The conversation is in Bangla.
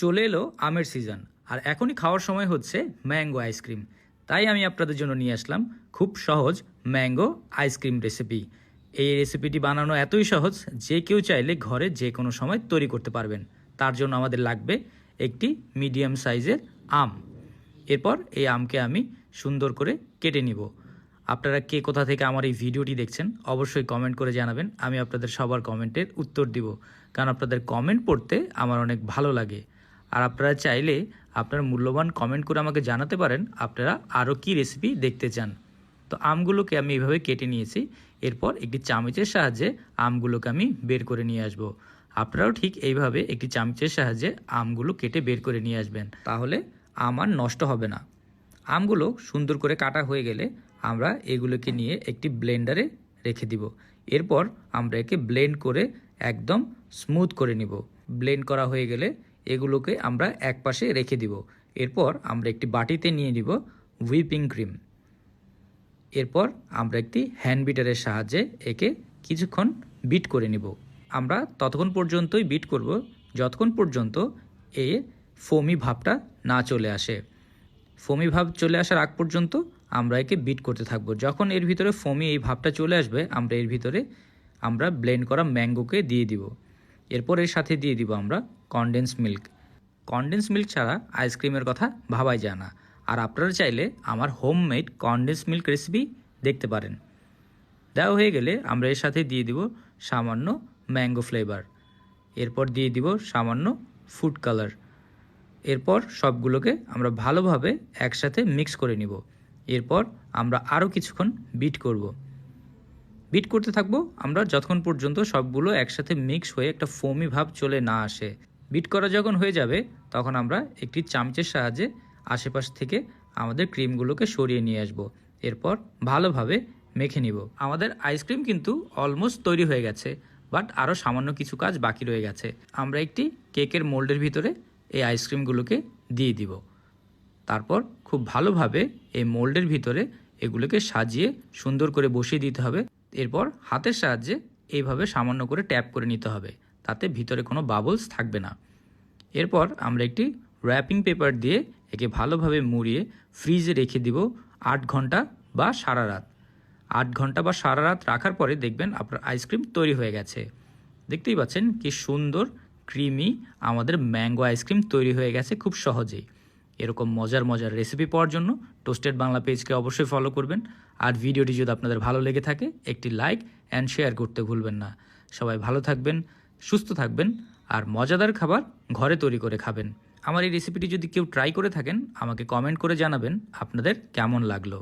চলে এলো আমের সিজন আর এখনই খাওয়ার সময় হচ্ছে ম্যাঙ্গো আইসক্রিম। তাই আমি আপনাদের জন্য নিয়ে আসলাম খুব সহজ ম্যাঙ্গো আইসক্রিম রেসিপি। এই রেসিপিটি বানানো এতই সহজ যে কেউ চাইলে ঘরে যে কোনো সময় তৈরি করতে পারবেন। তার জন্য আমাদের লাগবে একটি মিডিয়াম সাইজের আম। এরপর এই আমকে আমি সুন্দর করে কেটে নিব। আপনারা কে কোথা থেকে আমার এই ভিডিওটি দেখছেন অবশ্যই কমেন্ট করে জানাবেন। আমি আপনাদের সবার কমেন্টের উত্তর দিব, কারণ আপনাদের কমেন্ট পড়তে আমার অনেক ভালো লাগে। আর আপনারা চাইলে আপনার মূল্যবান কমেন্ট করে আমাকে জানাতে পারেন আপনারা আরও কী রেসিপি দেখতে চান। তো আমগুলোকে আমি এইভাবে কেটে নিয়েছি। এরপর একটি চামচের সাহায্যে আমগুলোকে আমি বের করে নিয়ে আসব। আপনারাও ঠিক এইভাবে একটি চামচের সাহায্যে আমগুলো কেটে বের করে নিয়ে আসবেন, তাহলে আম আর নষ্ট হবে না। আমগুলো সুন্দর করে কাটা হয়ে গেলে আমরা এগুলোকে নিয়ে একটি ব্লেন্ডারে রেখে দিব। এরপর আমরা একে ব্লেন্ড করে একদম স্মুথ করে নিব। ব্লেন্ড করা হয়ে গেলে এগুলোকে আমরা একপাশে রেখে দিব। এরপর আমরা একটি বাটিতে নিয়ে নিব হুইপিং ক্রিম। এরপর আমরা একটি হ্যান্ড বিটারের সাহায্যে একে কিছুক্ষণ বিট করে নিব। আমরা ততক্ষণ পর্যন্তই বিট করব যতক্ষণ পর্যন্ত এর ফোমি ভাবটা না চলে আসে। ফোমি ভাব চলে আসার আগ পর্যন্ত আমরা একে বিট করতে থাকবো। যখন এর ভিতরে ফোমি এই ভাবটা চলে আসবে আমরা এর ভিতরে ব্লেন্ড করা ম্যাঙ্গোকে দিয়ে দিব। এরপর এর সাথে দিয়ে দিব আমরা কনডেন্স মিল্ক। কনডেন্স মিল্ক ছাড়া আইসক্রিমের কথা ভাবাই যায় না। আর আপনারা চাইলে আমার হোমমেড কনডেন্স মিল্ক রেসিপি দেখতে পারেন। দেওয়া হয়ে গেলে আমরা এর সাথে দিয়ে দিব সামান্য ম্যাঙ্গো ফ্লেভার। এরপর দিয়ে দিব সামান্য ফুড কালার। এরপর সবগুলোকে আমরা ভালোভাবে একসাথে মিক্স করে নিব। এরপর আমরা আরও কিছুক্ষণ বিট করব। বিট করতে থাকবো আমরা যতক্ষণ পর্যন্ত সবগুলো একসাথে মিক্স হয়ে একটা ফোমি ভাব চলে না আসে। বিট করা যখন হয়ে যাবে তখন আমরা একটি চামচের সাহায্যে আশেপাশ থেকে আমাদের ক্রিমগুলোকে সরিয়ে নিয়ে আসব। এরপর ভালোভাবে মেখে নিব। আমাদের আইসক্রিম কিন্তু অলমোস্ট তৈরি হয়ে গেছে, বাট আরও সামান্য কিছু কাজ বাকি রয়ে গেছে। আমরা একটি কেকের মোল্ডের ভিতরে এই আইসক্রিমগুলোকে দিয়ে দিব। তারপর খুব ভালোভাবে এই মোল্ডের ভিতরে এগুলোকে সাজিয়ে সুন্দর করে বসিয়ে দিতে হবে। এরপর হাতের সাহায্যে এইভাবে সামান্য করে ট্যাপ করে নিতে হবে, তাতে ভিতরে কোনো বাবলস থাকবে না। এরপর আমরা একটি র্যাপিং পেপার দিয়ে একে ভালোভাবে মুড়িয়ে ফ্রিজে রেখে দিব 8 ঘন্টা বা সারা রাত। 8 ঘন্টা বা সারা রাত রাখার পরে দেখবেন আপনার আইসক্রিম তৈরি হয়ে গেছে। দেখতেই পাচ্ছেন কি সুন্দর ক্রিমি আমাদের ম্যাঙ্গো আইসক্রিম তৈরি হয়ে গেছে খুব সহজেই। এরকম মজার মজার রেসিপি পাওয়ার জন্য টোস্টেড বাংলা পেজকে অবশ্যই ফলো করবেন। আর ভিডিওটি যদি আপনাদের ভালো লেগে থাকে একটি লাইক অ্যান্ড শেয়ার করতে ভুলবেন না। সবাই ভালো থাকবেন, সুস্থ থাকবেন আর মজাদার খাবার ঘরে তৈরি করে খাবেন। আমার এই রেসিপিটি যদি কেউ ট্রাই করে থাকেন আমাকে কমেন্ট করে জানাবেন আপনাদের কেমন লাগলো।